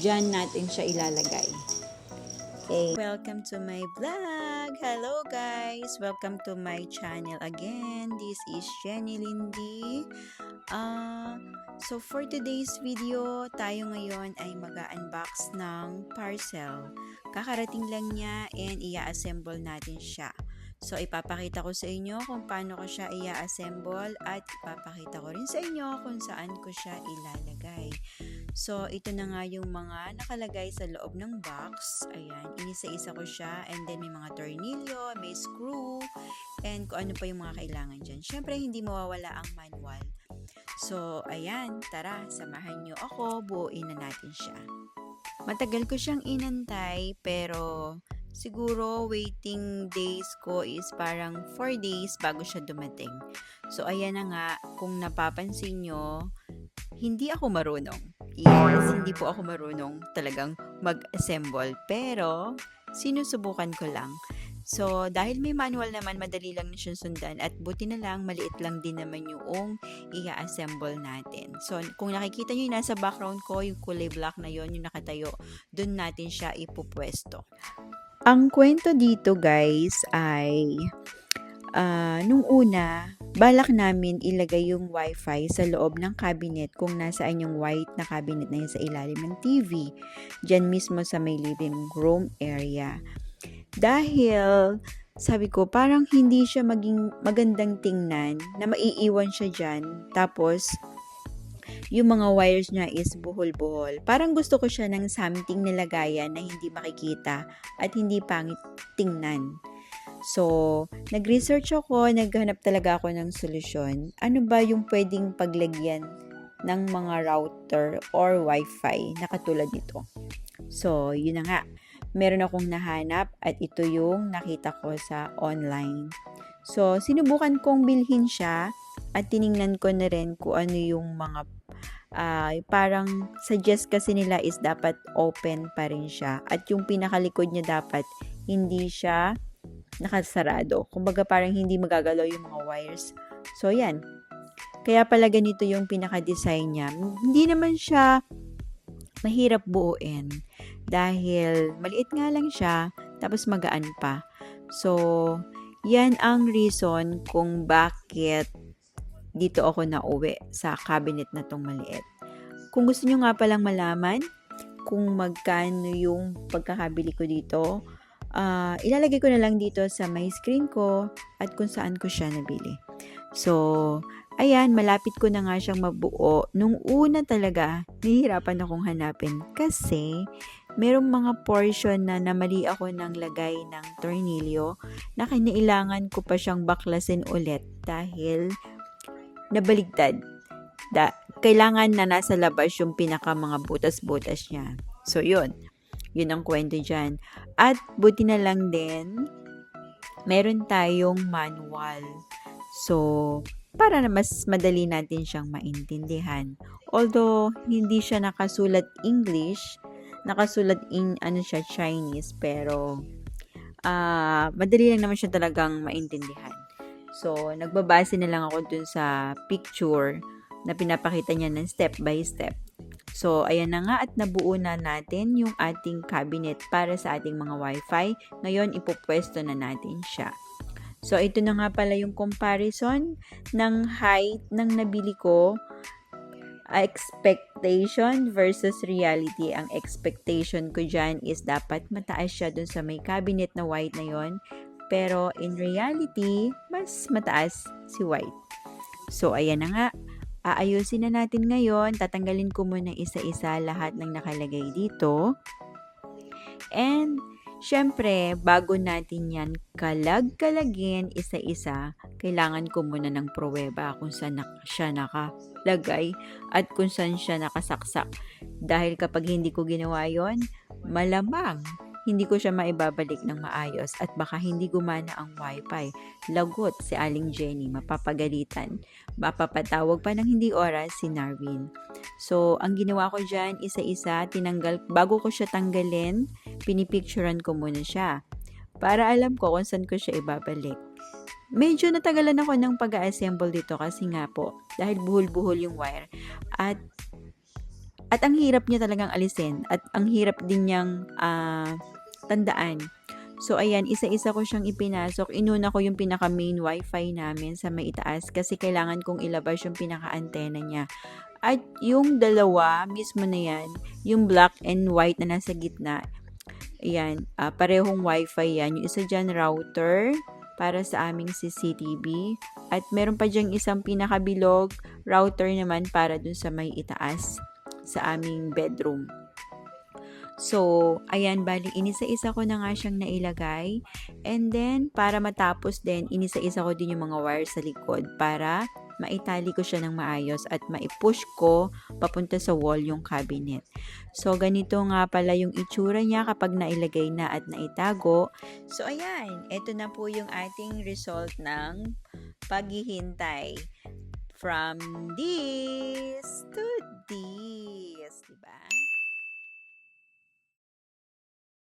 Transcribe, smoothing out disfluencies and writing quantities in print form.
Diyan natin siya ilalagay. Okay. Welcome to my vlog! Hello guys! Welcome to my channel again. This is Jenny Lindy. So for today's video, tayo ngayon ay mag-unbox ng parcel. Kakarating lang niya and i-assemble natin siya. So ipapakita ko sa inyo kung paano ko siya i-assemble at ipapakita ko rin sa inyo kung saan ko siya ilalagay. So, ito na nga yung mga nakalagay sa loob ng box. Ayan, inisa-isa ko siya and then may mga tornilyo, may screw, and kung ano pa yung mga kailangan dyan. Siyempre, hindi mawawala ang manual. So, ayan, tara, samahan nyo ako, buuin na natin siya. Matagal ko siyang inantay, pero siguro waiting days ko is parang 4 days bago siya dumating. So, ayan na nga, kung napapansin nyo, hindi ako marunong. Yes, hindi po ako marunong talagang mag-assemble. Pero, sinusubukan ko lang. So, dahil may manual naman, madali lang na siyang sundan. At buti na lang, maliit lang din naman yung i-assemble natin. So, kung nakikita nyo yung nasa background ko, yung kulay black na yon yung nakatayo, dun natin siya ipupwesto. Ang kwento dito guys ay nung una, balak namin ilagay yung wifi sa loob ng cabinet kung nasaan yung white na cabinet na yun sa ilalim ng TV. Diyan mismo sa may living room area. Dahil, sabi ko, parang hindi siya maging magandang tingnan na maiiwan siya dyan. Tapos, yung mga wires niya is buhol-buhol. Parang gusto ko siya ng something na lagayan na hindi makikita at hindi pangit tingnan. So, nag-research ako, naghanap talaga ako ng solusyon. Ano ba yung pwedeng paglagyan ng mga router or wifi na katulad nito? So, yun na nga. Meron akong nahanap at ito yung nakita ko sa online. So, sinubukan kong bilhin siya at tiningnan ko na rin kung ano yung mga parang suggest kasi nila is dapat open pa rin siya. At yung pinakalikod niya dapat hindi siya nakasarado. Kumbaga parang hindi magagalaw yung mga wires. So, yan. Kaya pala ganito yung pinaka-design niya. Hindi naman siya mahirap buuin. Dahil maliit nga lang siya, tapos magaan pa. So, yan ang reason kung bakit dito ako nauwi sa cabinet na tong maliit. Kung gusto nyo nga palang malaman kung magkano yung pagkakabili ko dito, ilalagay ko na lang dito sa my screen ko at kung saan ko siya nabili. So, ayan, malapit ko na nga siyang mabuo. Nung una talaga, nahihirapan akong hanapin kasi merong mga portion na namali ako ng lagay ng tornilyo na kinailangan ko pa siyang baklasin ulit dahil nabaligtad. Kailangan na nasa labas yung pinaka mga butas-butas niya. So, yun. Yun ang kwento dyan. At buti na lang din, meron tayong manual. So, para na mas madali natin siyang maintindihan. Although, hindi siya nakasulat English, nakasulat in Chinese, pero madali lang naman siya talagang maintindihan. So, nagbabase na lang ako dun sa picture na pinapakita niya ng step by step. So, ayan na nga at nabuo na natin yung ating cabinet para sa ating mga wifi. Ngayon, ipupwesto na natin siya. So, ito na nga pala yung comparison ng height ng nabili ko. Expectation versus reality. Ang expectation ko dyan is dapat mataas siya dun sa may cabinet na white na yon. Pero in reality, mas mataas si white. So, ayan na nga. Aayusin na natin ngayon. Tatanggalin ko muna isa-isa lahat ng nakalagay dito. And, syempre, bago natin yan kalag-kalagin isa-isa, kailangan ko muna ng pruweba kung saan siya nakalagay at kung saan siya nakasaksak. Dahil kapag hindi ko ginawa yon, malamang hindi ko siya maibabalik ng maayos at baka hindi gumana ang wifi. Lagot si Aling Jenny, mapapagalitan. Mapapatawag pa ng hindi oras si Narwin. So, ang ginawa ko dyan, isa-isa, tinanggal, bago ko siya tanggalin, pinipicturean ko muna siya. Para alam ko kung saan ko siya ibabalik. Medyo natagalan ako ng pag-assemble dito kasi nga po, dahil buhol-buhol yung wire. At At ang hirap niya talagang alisin at ang hirap din niyang tandaan. So, ayan, isa-isa ko siyang ipinasok. Inuna ko yung pinaka-main wifi namin sa may itaas kasi kailangan kong ilabas yung pinaka-antena niya. At yung dalawa, mismo na yan, yung black and white na nasa gitna, ayan, parehong wifi yan. Yung isa dyan, router, para sa aming CCTV. At meron pa dyan isang pinakabilog, router naman para dun sa may itaas, sa aming bedroom. So, ayan, bali, inisa-isa ko na nga siyang nailagay. And then, para matapos din, inisa-isa ko din yung mga wire sa likod para maitali ko siya ng maayos at maipush ko papunta sa wall yung cabinet. So, ganito nga pala yung itsura niya kapag nailagay na at naitago. So, ayan, ito na po yung ating result ng paghihintay. From this to this, diba?